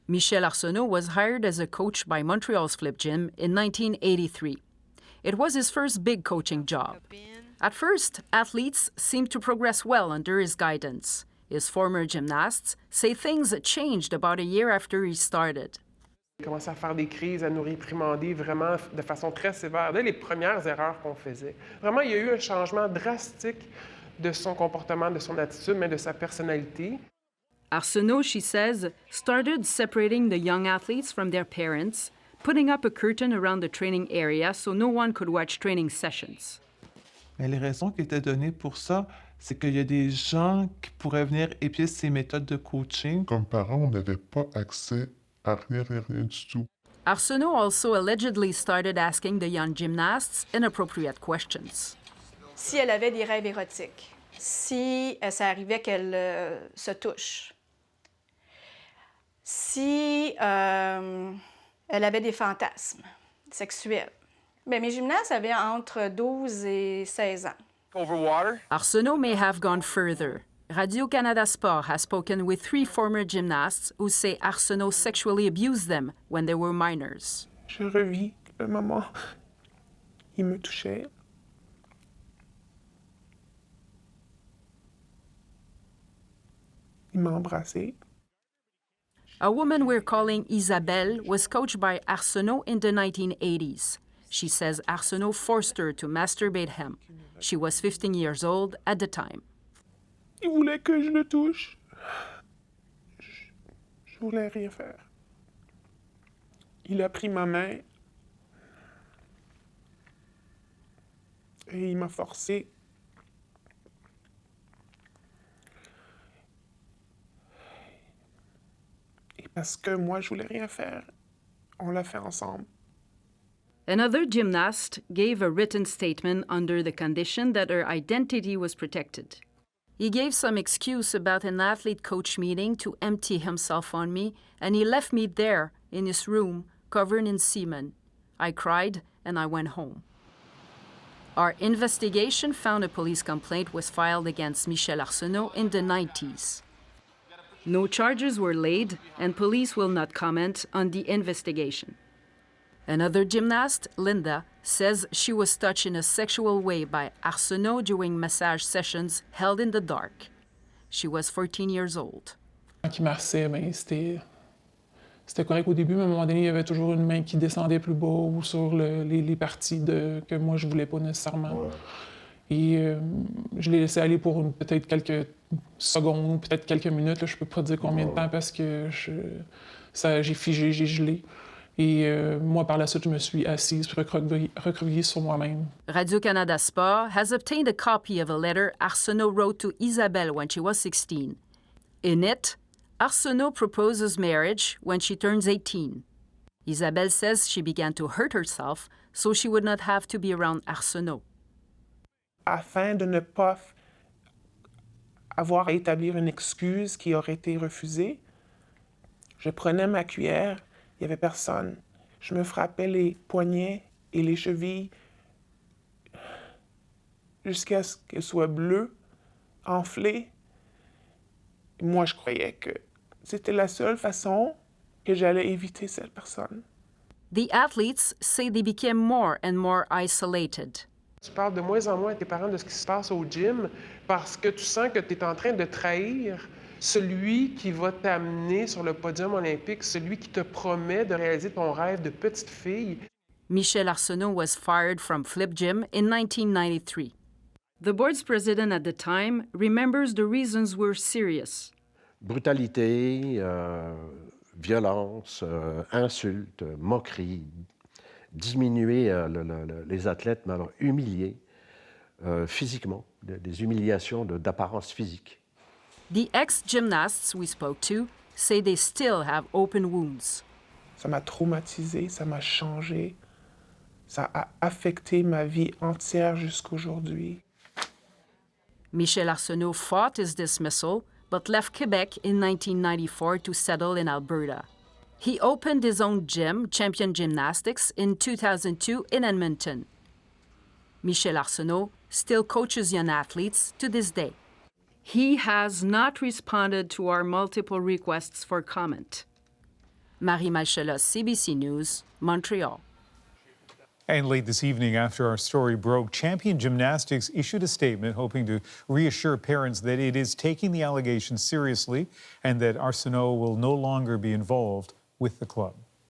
Michel Arsenault was hired as a coach by Montreal's Flip Gym in 1983. It was his first big coaching job. At first, athletes seemed to progress well under his guidance. His former gymnasts say things changed about a year after he started. Il commençait à faire des crises, à nous réprimander vraiment de façon très sévère, dès les premières erreurs qu'on faisait. Vraiment, il y a eu un changement drastique de son comportement, de son attitude, mais de sa personnalité. Arsenault, she says, started separating the young athletes from their parents, putting up a curtain around the training area so no one could watch training sessions. Mais les raisons qui étaient données pour ça, c'est qu'il y a des gens qui pourraient venir épier ces méthodes de coaching. Comme parents, on n'avait pas accès à rien du tout. Arsenault also allegedly started asking the young gymnasts inappropriate questions. Si elle avait des rêves érotiques, si ça arrivait qu'elle se touche, si elle avait des fantasmes sexuels. Bien, mes gymnastes avaient entre 12 et 16 ans. Arsenault may have gone further. Radio-Canada Sport has spoken with 3 former gymnasts who say Arsenault sexually abused them when they were minors. Je revis le moment. Il me touchait. Il m'a embrassé. A woman we're calling Isabelle was coached by Arsenault in the 1980s. She says Arsenault forced her to masturbate him. She was 15 years old at the time. Il voulait que je le touche. Je voulais rien faire. Il a pris ma main et il m'a forcé. Et parce que moi, je voulais rien faire, on l'a fait ensemble. Another gymnast gave a written statement under the condition that her identity was protected. He gave some excuse about an athlete-coach meeting to empty himself on me, and he left me there in his room, covered in semen. I cried, and I went home. Our investigation found a police complaint was filed against Michel Arsenault in the 90s. No charges were laid, and police will not comment on the investigation. Another gymnast, Linda, says she was touched in a sexual way by Arsenault during massage sessions held in the dark. She was 14 years old. Quand il massait, ben, c'était correct au début, mais à un moment donné, il y avait toujours une main qui descendait plus bas ou sur les parties que moi, je voulais pas nécessairement. Ouais. Et je l'ai laissé aller pour peut-être quelques secondes, peut-être quelques minutes. Là, je peux pas dire combien de temps parce que j'ai figé, j'ai gelé. Et moi, par la suite, je me suis assise puis recroquevillée sur moi-même. Radio-Canada Sport has obtained a copy of a letter Arsenault wrote to Isabelle when she was 16. In it, Arsenault proposes marriage when she turns 18. Isabelle says she began to hurt herself so she would not have to be around Arsenault. Afin de ne pas avoir à établir une excuse qui aurait été refusée, je prenais ma cuillère. Il n'y avait personne. Je me frappais les poignets et les chevilles jusqu'à ce qu'elles soient bleues, enflées. Moi, je croyais que c'était la seule façon que j'allais éviter cette personne. The athletes say they became more and more isolated. Tu parles de moins en moins à tes parents de ce qui se passe au gym parce que tu sens que tu es en train de trahir celui qui va t'amener sur le podium olympique, celui qui te promet de réaliser ton rêve de petite fille. Michel Arsenault was fired from Flip Gym in 1993. The board's president at the time remembers the reasons were serious. Brutalité, violence, insultes, moqueries, diminuer les athlètes, mais alors humilier physiquement, des humiliations d'apparence physique. The ex-gymnasts we spoke to say they still have open wounds. Ça m'a traumatisé, ça m'a changé, ça a affecté ma vie entière jusqu'aujourd'hui. Michel Arsenault fought his dismissal, but left Quebec in 1994 to settle in Alberta. He opened his own gym, Champion Gymnastics, in 2002 in Edmonton. Michel Arsenault still coaches young athletes to this day. He has not responded to our multiple requests for comment. Marie Malchelos, CBC News, Montreal. And late this evening, after our story broke, Champion Gymnastics issued a statement hoping to reassure parents that it is taking the allegations seriously and that Arsenault will no longer be involved with the club.